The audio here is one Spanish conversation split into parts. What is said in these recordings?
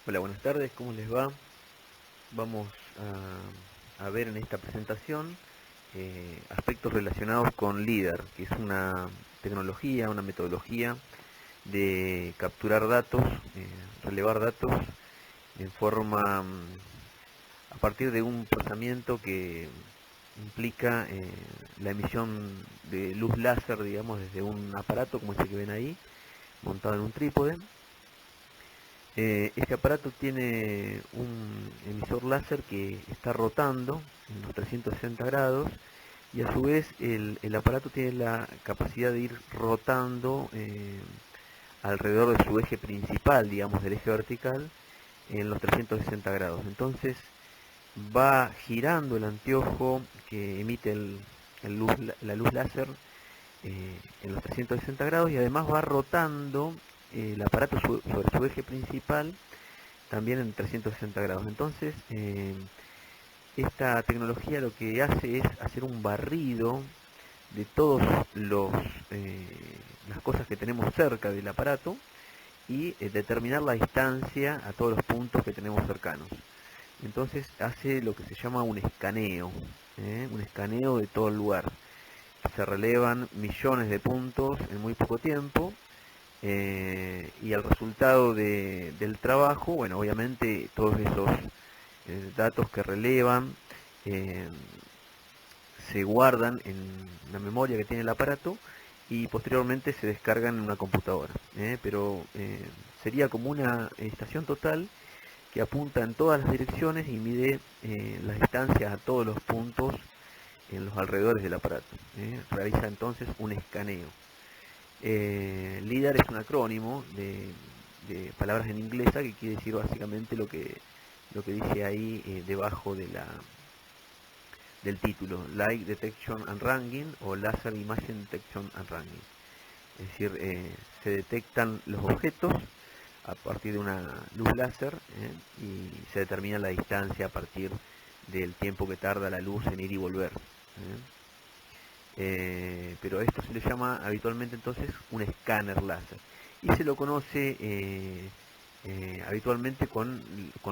Hola, buenas tardes, ¿cómo les va? Vamos a ver en esta presentación aspectos relacionados con LIDAR, que es una tecnología, una metodología de capturar datos, relevar datos en forma a partir de un procesamiento que implica la emisión de luz láser, digamos, desde un aparato como este que ven ahí, montado en un trípode. Este aparato tiene un emisor láser que está rotando en los 360 grados y a su vez el aparato tiene la capacidad de ir rotando alrededor de su eje principal, digamos del eje vertical, en los 360 grados. Entonces va girando el anteojo que emite la luz láser en los 360 grados y además va rotando el aparato sobre su eje principal también en 360 grados. Entonces, esta tecnología lo que hace es hacer un barrido de todos las cosas que tenemos cerca del aparato y determinar la distancia a todos los puntos que tenemos cercanos. Entonces hace lo que se llama un escaneo de todo el lugar. Se relevan millones de puntos en muy poco tiempo y el resultado del trabajo, bueno, obviamente todos esos datos que relevan eh, se guardan en la memoria que tiene el aparato y posteriormente se descargan en una computadora. Pero sería como una estación total que apunta en todas las direcciones y mide las distancias a todos los puntos en los alrededores del aparato. Realiza entonces un escaneo. LIDAR es un acrónimo de palabras en inglesa que quiere decir básicamente lo que dice ahí debajo del título, Light Detection and Ranging o Laser Imaging Detection and Ranging. Es decir, se detectan los objetos a partir de una luz láser y se determina la distancia a partir del tiempo que tarda la luz en ir y volver. Pero esto se le llama habitualmente entonces un escáner láser y se lo conoce habitualmente con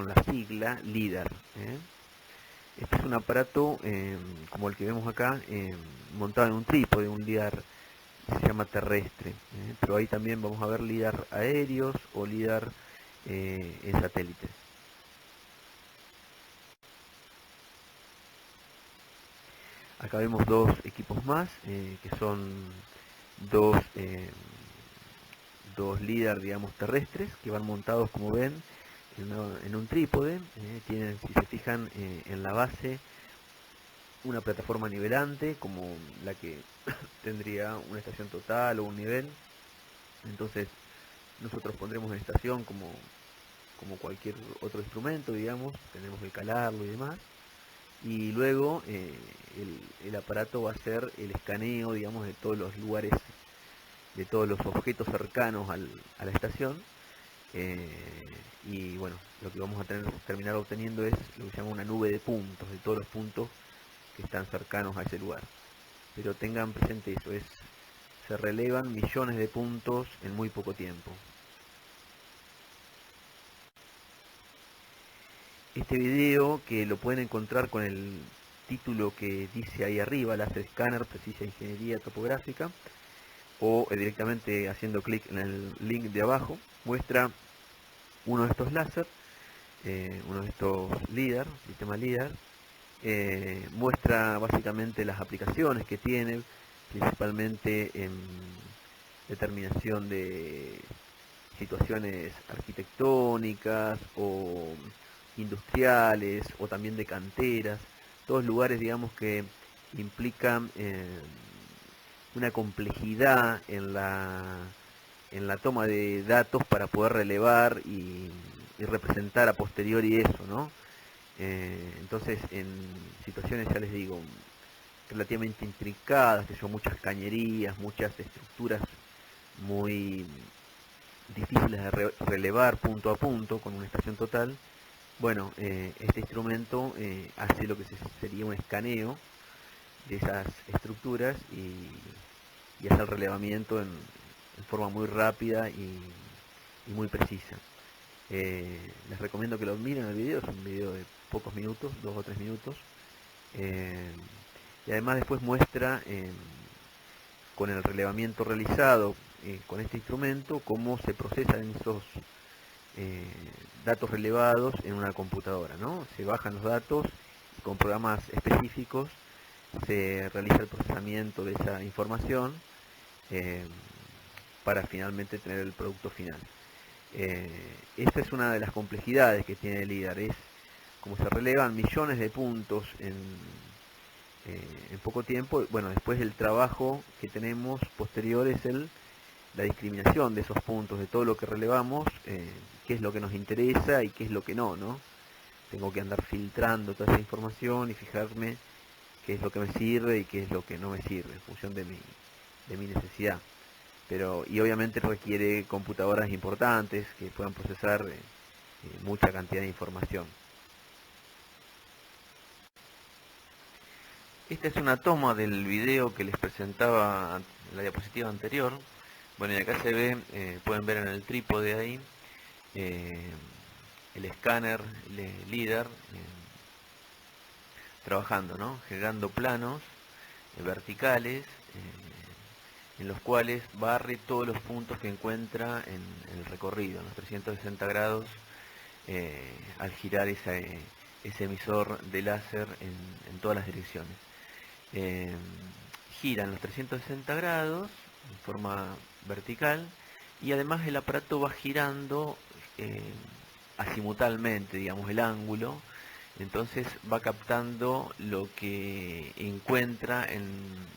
la sigla LIDAR. Este es un aparato como el que vemos acá, montado en un trípode, un LIDAR que se llama terrestre, pero ahí también vamos a ver LIDAR aéreos o LIDAR en satélites. Acá vemos dos equipos más, que son dos, dos LIDAR, digamos, terrestres, que van montados, como ven, en un trípode. Tienen, si se fijan, en la base una plataforma nivelante, como la que tendría una estación total o un nivel. Entonces, nosotros pondremos en estación como cualquier otro instrumento, digamos, tenemos que calarlo y demás. Y luego el aparato va a hacer el escaneo, digamos, de todos los lugares, de todos los objetos cercanos a la estación. Y bueno, lo que vamos a terminar obteniendo es lo que se llama una nube de puntos, de todos los puntos que están cercanos a ese lugar. Pero tengan presente eso, se relevan millones de puntos en muy poco tiempo. Este video, que lo pueden encontrar con el título que dice ahí arriba, Láser Scanner, Precisa Ingeniería Topográfica, o directamente haciendo clic en el link de abajo, muestra uno de estos láser, uno de estos LIDAR, sistema LIDAR, muestra básicamente las aplicaciones que tiene, principalmente en determinación de situaciones arquitectónicas o industriales o también de canteras, todos lugares, digamos, que implican una complejidad en la toma de datos para poder relevar y representar a posteriori eso, ¿no? Entonces, en situaciones, ya les digo, relativamente intricadas, que son muchas cañerías, muchas estructuras muy difíciles de relevar punto a punto con una estación total, bueno, este instrumento hace lo que sería un escaneo de esas estructuras y hace el relevamiento en forma muy rápida y muy precisa. Les recomiendo que lo miren el video, es un video de pocos minutos, 2 o 3 minutos. Y además después muestra con el relevamiento realizado con este instrumento cómo se procesan esos datos relevados en una computadora, ¿no? Se bajan los datos y con programas específicos se realiza el procesamiento de esa información eh, para finalmente tener el producto final. Esta es una de las complejidades que tiene el LIDAR, es como se relevan millones de puntos en poco tiempo. Bueno, después el trabajo que tenemos posterior es la discriminación de esos puntos, de todo lo que relevamos, qué es lo que nos interesa y qué es lo que no, ¿no? Tengo que andar filtrando toda esa información y fijarme qué es lo que me sirve y qué es lo que no me sirve en función de mi necesidad. Y obviamente requiere computadoras importantes que puedan procesar mucha cantidad de información. Esta es una toma del video que les presentaba en la diapositiva anterior. Bueno, y acá se ve, pueden ver en el trípode ahí, el escáner LIDAR trabajando, ¿no? Generando planos verticales en los cuales barre todos los puntos que encuentra en el recorrido, en los 360 grados, al girar ese emisor de láser en todas las direcciones. Gira en los 360 grados en forma vertical y además el aparato va girando azimutalmente, digamos, el ángulo. Entonces va captando lo que encuentra en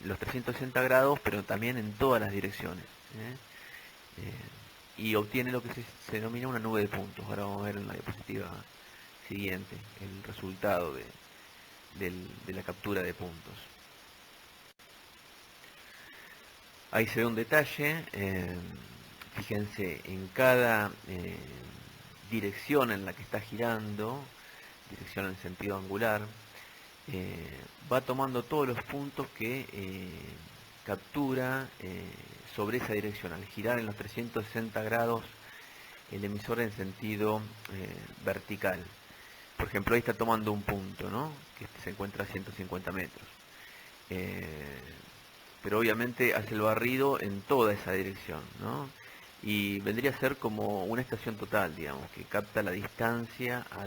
los 360 grados, pero también en todas las direcciones. Y obtiene lo que se denomina una nube de puntos. Ahora vamos a ver en la diapositiva siguiente el resultado de la captura de puntos. Ahí se ve un detalle. Fíjense, en cada dirección en la que está girando, dirección en sentido angular, va tomando todos los puntos que captura sobre esa dirección. Al girar en los 360 grados el emisor en sentido vertical. Por ejemplo, ahí está tomando un punto, ¿no? Que se encuentra a 150 metros. Pero obviamente hace el barrido en toda esa dirección, ¿no? Y vendría a ser como una estación total, digamos, que capta la distancia a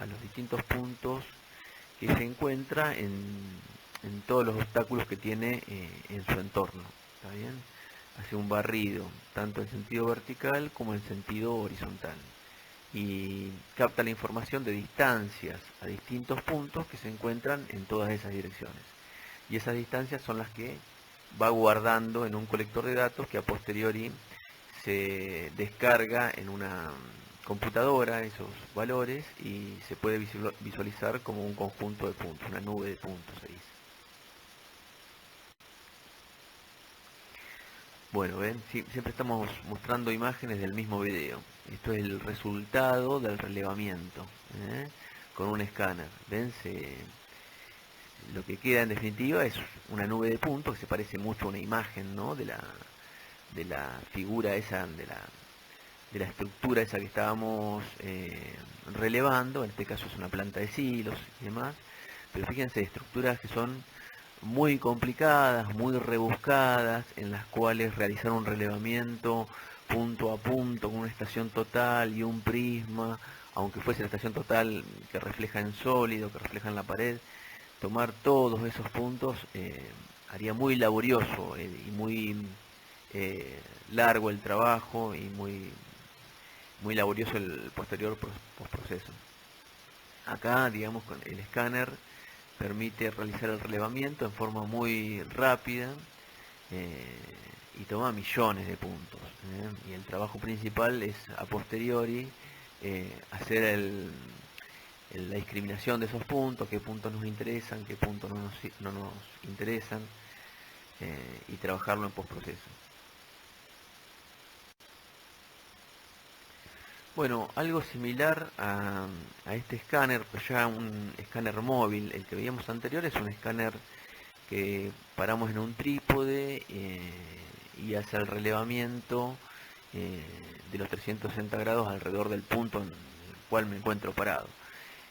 los distintos puntos que se encuentra en todos los obstáculos que tiene en su entorno, ¿está bien? Hace un barrido, tanto en sentido vertical como en sentido horizontal. Y capta la información de distancias a distintos puntos que se encuentran en todas esas direcciones. Y esas distancias son las que va guardando en un colector de datos que a posteriori se descarga en una computadora esos valores y se puede visualizar como un conjunto de puntos, una nube de puntos se dice. Bueno, ven, siempre estamos mostrando imágenes del mismo video. Esto es el resultado del relevamiento con un escáner. ¿Ven? Lo que queda en definitiva es una nube de puntos que se parece mucho a una imagen, ¿no? de la figura esa, de la estructura esa que estábamos relevando. En este caso es una planta de silos y demás. Pero fíjense, estructuras que son muy complicadas, muy rebuscadas, en las cuales realizar un relevamiento punto a punto con una estación total y un prisma, aunque fuese la estación total que refleja en sólido, que refleja en la pared, tomar todos esos puntos haría muy laborioso y muy largo el trabajo y muy laborioso el posterior postproceso. Acá, digamos, con el escáner permite realizar el relevamiento en forma muy rápida y toma millones de puntos. Y el trabajo principal es a posteriori hacer la discriminación de esos puntos, qué puntos nos interesan, qué puntos no nos interesan, y trabajarlo en postproceso. Bueno, algo similar a este escáner, pero ya un escáner móvil, el que veíamos anterior es un escáner que paramos en un trípode y hace el relevamiento de los 360 grados alrededor del punto en el cual me encuentro parado.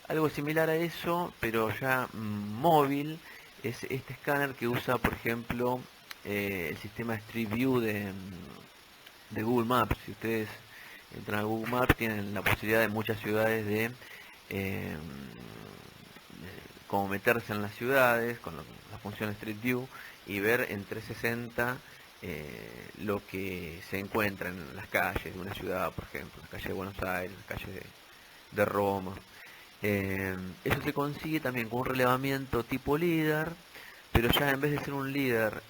Algo similar a eso, pero ya móvil, es este escáner que usa, por ejemplo, el sistema Street View de Google Maps. Si ustedes entran a Google Maps, tienen la posibilidad de muchas ciudades de como meterse en las ciudades con la función Street View y ver en 360 lo que se encuentra en las calles de una ciudad, por ejemplo, la calle de Buenos Aires, la calle de Roma. Eso se consigue también con un relevamiento tipo LIDAR, pero ya en vez de ser un LIDAR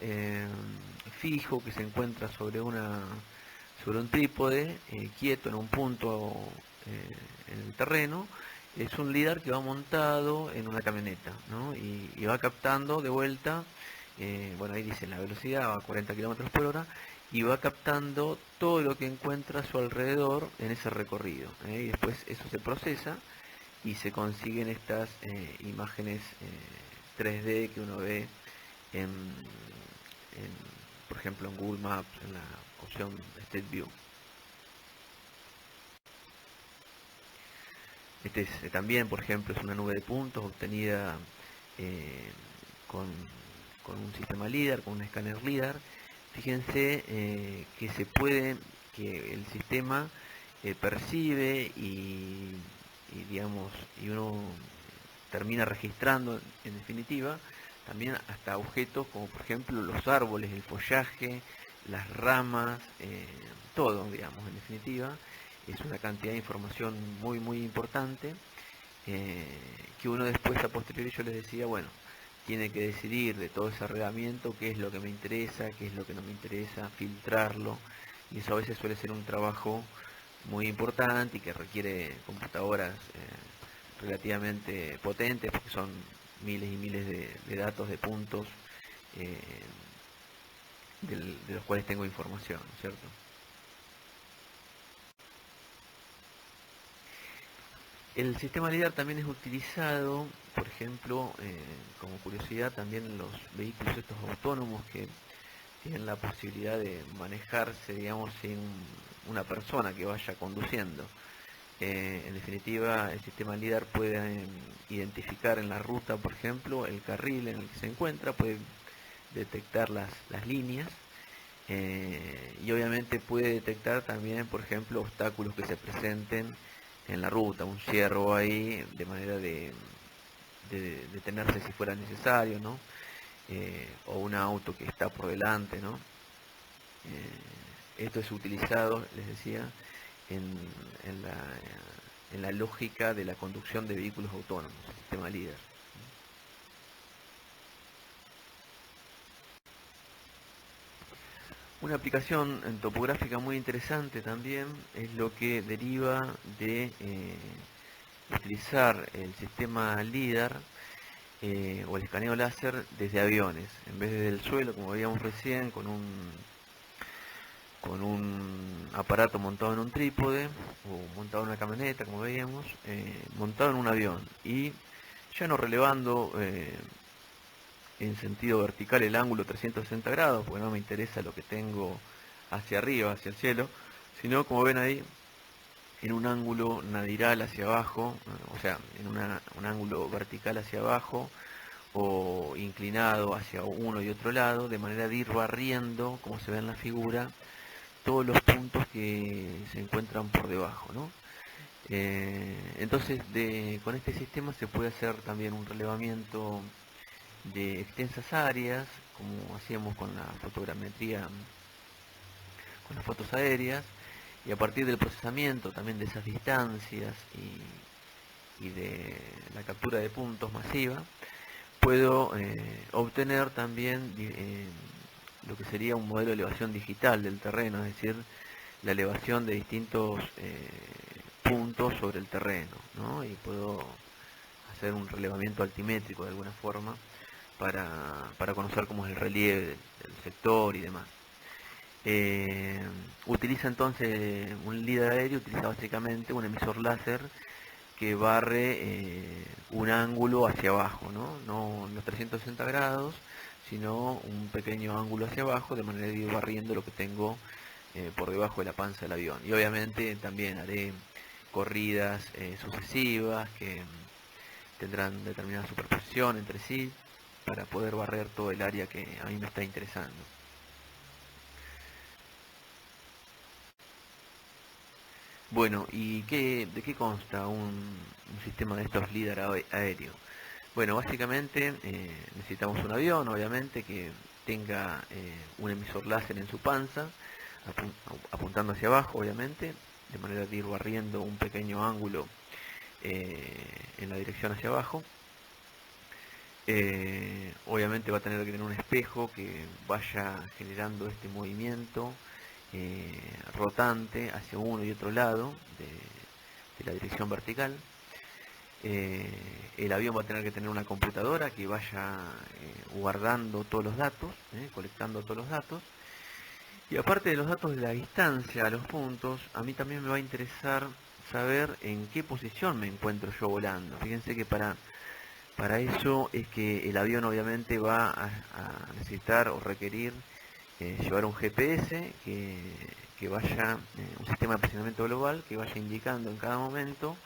fijo que se encuentra sobre un trípode quieto en un punto en el terreno, es un LIDAR que va montado en una camioneta, ¿no? y va captando de vuelta, bueno, ahí dice la velocidad, va a 40 km por hora, y va captando todo lo que encuentra a su alrededor en ese recorrido, y después eso se procesa y se consiguen estas imágenes 3D que uno ve por ejemplo en Google Maps, en la opción Street View. Este es, también, por ejemplo, es una nube de puntos obtenida eh, con, con un sistema LIDAR, con un escáner LIDAR. Fíjense que el sistema percibe digamos, y uno termina registrando, en definitiva, también hasta objetos como por ejemplo los árboles, el follaje, las ramas, todo, digamos, en definitiva. Es una cantidad de información muy muy importante eh, que uno después a posteriori, yo les decía, bueno, tiene que decidir de todo ese arreglamiento qué es lo que me interesa, qué es lo que no me interesa, filtrarlo, y eso a veces suele ser un trabajo muy importante y que requiere computadoras relativamente potentes, porque son miles y miles de datos, de puntos, eh, de los cuales tengo información, ¿cierto? El sistema LIDAR también es utilizado, por ejemplo, como curiosidad, también en los vehículos estos autónomos que tienen la posibilidad de manejarse, digamos, sin una persona que vaya conduciendo. En definitiva, el sistema LIDAR puede identificar en la ruta, por ejemplo, el carril en el que se encuentra, puede detectar las líneas y obviamente puede detectar también, por ejemplo, obstáculos que se presenten en la ruta, un ciervo ahí, de manera de detenerse si fuera necesario, ¿no? O un auto que está por delante, ¿no? Esto es utilizado, les decía, en, en la, en la lógica de la conducción de vehículos autónomos, el sistema LIDAR. Una aplicación topográfica muy interesante también es lo que deriva de utilizar el sistema LIDAR o el escaneo láser desde aviones, en vez desde el suelo, como veíamos recién, con un aparato montado en un trípode o montado en una camioneta, como veíamos, montado en un avión y ya no relevando en sentido vertical el ángulo 360 grados, porque no me interesa lo que tengo hacia arriba, hacia el cielo, sino como ven ahí, en un ángulo nadiral hacia abajo, o sea, en un ángulo vertical hacia abajo o inclinado hacia uno y otro lado, de manera de ir barriendo, como se ve en la figura, todos los puntos que se encuentran por debajo, ¿no? Entonces, con este sistema se puede hacer también un relevamiento de extensas áreas, como hacíamos con la fotogrametría, con las fotos aéreas, y a partir del procesamiento también de esas distancias y de la captura de puntos masiva, puedo obtener también lo que sería un modelo de elevación digital del terreno, es decir, la elevación de distintos puntos sobre el terreno, ¿no? Y puedo hacer un relevamiento altimétrico de alguna forma para conocer cómo es el relieve del sector y demás. Utiliza entonces un LIDAR aéreo, utiliza básicamente un emisor láser que barre un ángulo hacia abajo, no los 360 grados, sino un pequeño ángulo hacia abajo, de manera de ir barriendo lo que tengo por debajo de la panza del avión. Y obviamente también haré corridas sucesivas que tendrán determinada superposición entre sí para poder barrer todo el área que a mí me está interesando. Bueno, ¿y de qué consta un sistema de estos LIDAR aéreo? Bueno, básicamente necesitamos un avión, obviamente, que tenga un emisor láser en su panza, apuntando hacia abajo, obviamente, de manera de ir barriendo un pequeño ángulo en la dirección hacia abajo. Obviamente va a tener que tener un espejo que vaya generando este movimiento rotante hacia uno y otro lado de la dirección vertical. El avión va a tener que tener una computadora que vaya guardando todos los datos, colectando todos los datos. Y aparte de los datos de la distancia a los puntos, a mí también me va a interesar saber en qué posición me encuentro yo volando. Fíjense que para eso es que el avión obviamente va a necesitar o requerir llevar un GPS que vaya, un sistema de posicionamiento global que vaya indicando en cada momento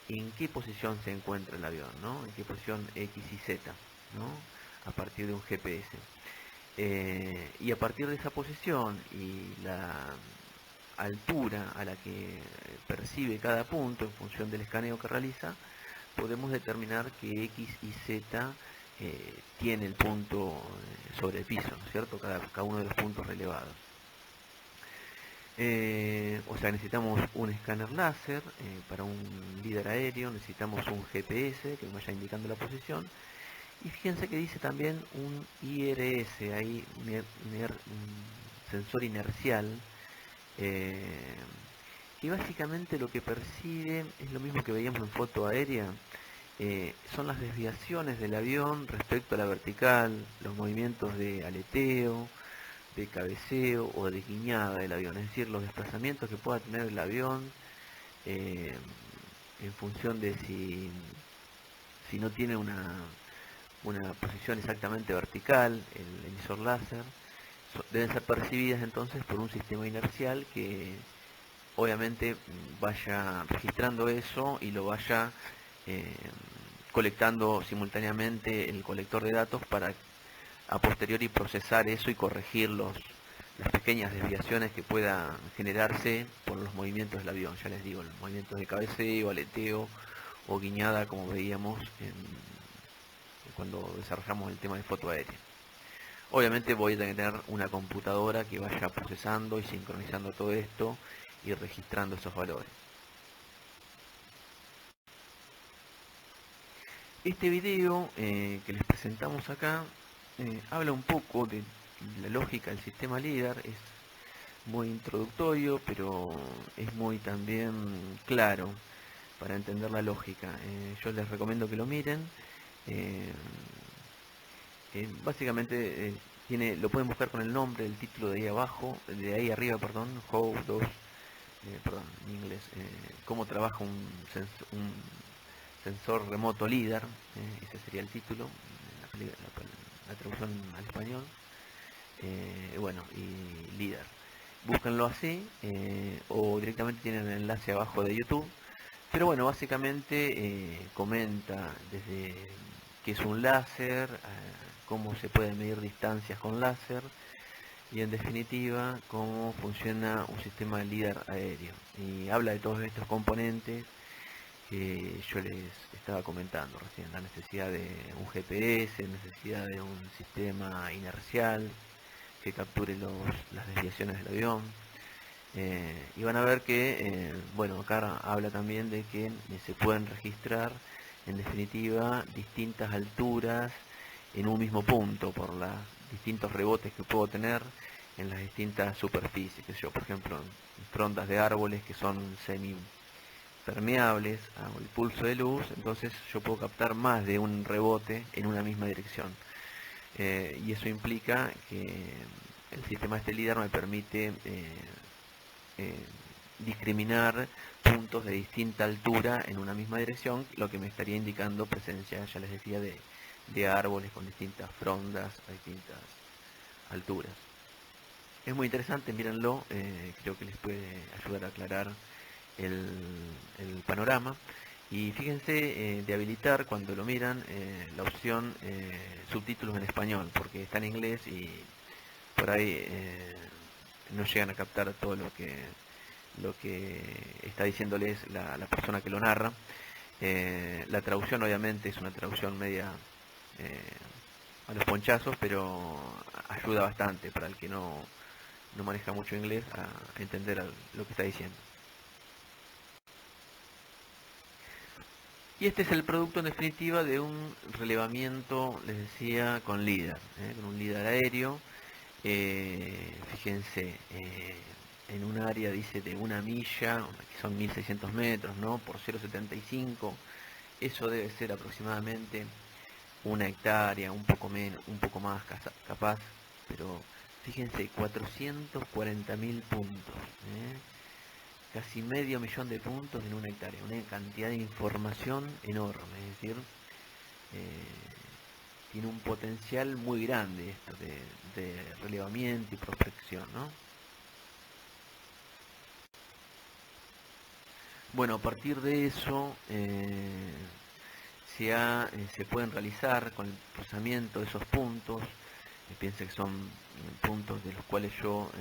en qué posición se encuentra el avión, ¿no? En qué posición X y Z, ¿no? A partir de un GPS. Y a partir de esa posición y la altura a la que percibe cada punto en función del escaneo que realiza, podemos determinar que X y Z tiene el punto sobre el piso, ¿no es cierto? Cada uno de los puntos relevados. O sea, necesitamos un escáner láser para un LIDAR aéreo, necesitamos un GPS que nos vaya indicando la posición. Y fíjense que dice también un IRS, ahí, un sensor inercial, que básicamente lo que percibe es lo mismo que veíamos en foto aérea. Son las desviaciones del avión respecto a la vertical, los movimientos de aleteo, de cabeceo o de guiñada del avión, es decir, los desplazamientos que pueda tener el avión eh, en función de si no tiene una posición exactamente vertical, el emisor láser, deben ser percibidas entonces por un sistema inercial que obviamente vaya registrando eso y lo vaya eh, colectando simultáneamente el colector de datos para a posteriori procesar eso y corregir las pequeñas desviaciones que puedan generarse por los movimientos del avión. Ya les digo, los movimientos de cabeceo, aleteo o guiñada como veíamos cuando desarrollamos el tema de foto aérea. Obviamente voy a tener una computadora que vaya procesando y sincronizando todo esto y registrando esos valores. Este video que les presentamos acá habla un poco de la lógica del sistema LIDAR, es muy introductorio, pero es muy también claro para entender la lógica. Yo les recomiendo que lo miren. Eh, Básicamente lo pueden buscar con el nombre, el título de ahí abajo, de ahí arriba, perdón, How 2, perdón, en inglés, cómo trabaja un sensor remoto LIDAR, ese sería el título, la traducción al español, bueno, y LIDAR. Búscanlo así, o directamente tienen el enlace abajo de YouTube. Pero bueno, básicamente comenta desde qué es un láser, cómo se pueden medir distancias con láser y en definitiva cómo funciona un sistema de LIDAR aéreo. Y habla de todos estos componentes que yo les estaba comentando recién, la necesidad de un GPS, necesidad de un sistema inercial que capture las desviaciones del avión. Y van a ver que, bueno, acá habla también de que se pueden registrar, en definitiva, distintas alturas en un mismo punto por los distintos rebotes que puedo tener en las distintas superficies. Que yo, por ejemplo, en frondas de árboles que son semipermeables al pulso de luz, entonces yo puedo captar más de un rebote en una misma dirección. Y eso implica que el sistema este LIDAR me permite eh, discriminar puntos de distinta altura en una misma dirección, lo que me estaría indicando presencia, ya les decía, de árboles con distintas frondas a distintas alturas. Es muy interesante, mírenlo, creo que les puede ayudar a aclarar el, el panorama. Y fíjense de habilitar cuando lo miran la opción subtítulos en español, porque está en inglés y por ahí no llegan a captar todo lo que está diciéndoles la persona que lo narra. La traducción obviamente es una traducción media eh, a los ponchazos, pero ayuda bastante para el que no maneja mucho inglés a entender lo que está diciendo. Y este es el producto en definitiva de un relevamiento, les decía, con LIDAR, con un LIDAR aéreo. Fíjense, en un área dice de 1 milla, que son 1600 metros, ¿no? Por 0,75, eso debe ser aproximadamente 1 hectárea, un poco menos, un poco más capaz, pero fíjense, 440.000 puntos, casi medio millón de puntos en 1 hectárea, una cantidad de información enorme, es decir, tiene un potencial muy grande esto de relevamiento y prospección, ¿no? Bueno, a partir de eso se pueden realizar con el procesamiento de esos puntos. Piensen que son puntos de los cuales yo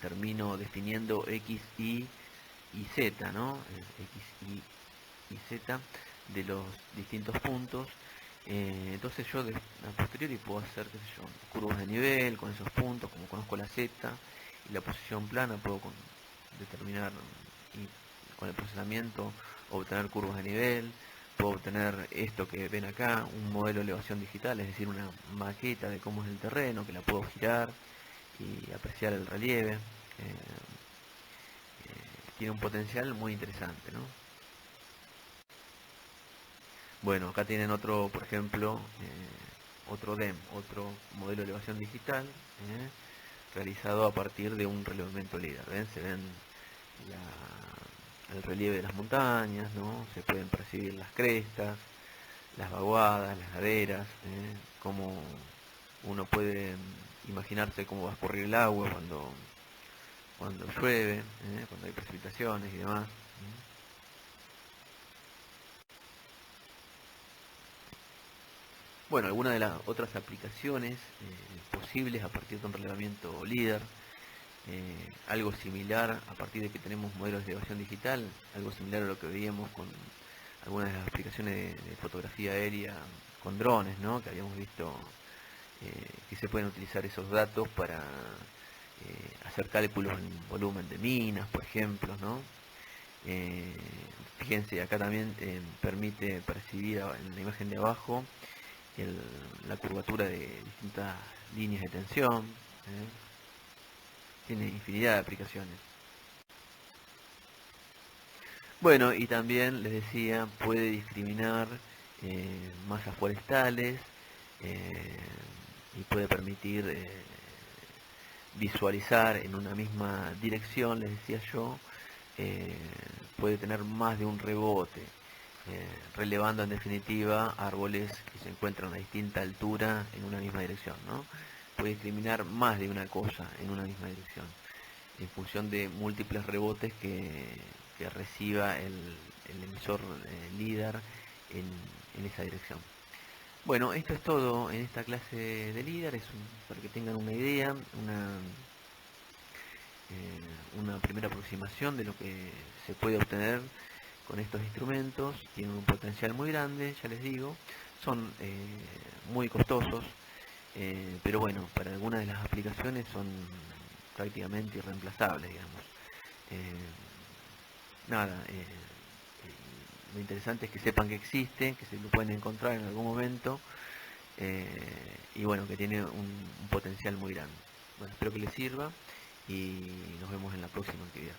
termino definiendo X, y Z, ¿no? X, y Z de los distintos puntos. Entonces yo a posteriori puedo hacer, qué sé yo, curvas de nivel con esos puntos, como conozco la Z y la posición plana, puedo determinar y con el procesamiento obtener curvas de nivel, puedo obtener esto que ven acá, un modelo de elevación digital, es decir, una maqueta de cómo es el terreno, que la puedo girar y apreciar el relieve. Tiene un potencial muy interesante, ¿no? Bueno, acá tienen otro, por ejemplo, otro DEM, otro modelo de elevación digital, realizado a partir de un relevamiento LIDAR. ¿Ven? Se ven el relieve de las montañas, ¿no? Se pueden percibir las crestas, las vaguadas, las laderas, cómo uno puede imaginarse cómo va a escurrir el agua cuando llueve, cuando hay precipitaciones y demás. Bueno, algunas de las otras aplicaciones posibles a partir de un relevamiento LIDAR, algo similar a partir de que tenemos modelos de elevación digital, algo similar a lo que veíamos con algunas de las aplicaciones de fotografía aérea con drones, ¿no? Que habíamos visto que se pueden utilizar esos datos para hacer cálculos en volumen de minas, por ejemplo, ¿no? Fíjense, acá también permite percibir en la imagen de abajo la curvatura de distintas líneas de tensión. Tiene infinidad de aplicaciones. Bueno, y también les decía, puede discriminar masas forestales eh, y puede permitir visualizar en una misma dirección, les decía yo, eh, puede tener más de un rebote, relevando en definitiva árboles que se encuentran a distinta altura en una misma dirección, ¿no? Puede discriminar más de una cosa en una misma dirección, en función de múltiples rebotes que reciba el emisor LIDAR en esa dirección. Bueno, esto es todo en esta clase de LIDAR, para que tengan una idea, una primera aproximación de lo que se puede obtener con estos instrumentos. Tienen un potencial muy grande, ya les digo, son muy costosos, pero bueno, para algunas de las aplicaciones son prácticamente irreemplazables, digamos. Nada, lo interesante es que sepan que existen, que se lo pueden encontrar en algún momento, y bueno, que tiene un potencial muy grande. Bueno, espero que les sirva y nos vemos en la próxima actividad.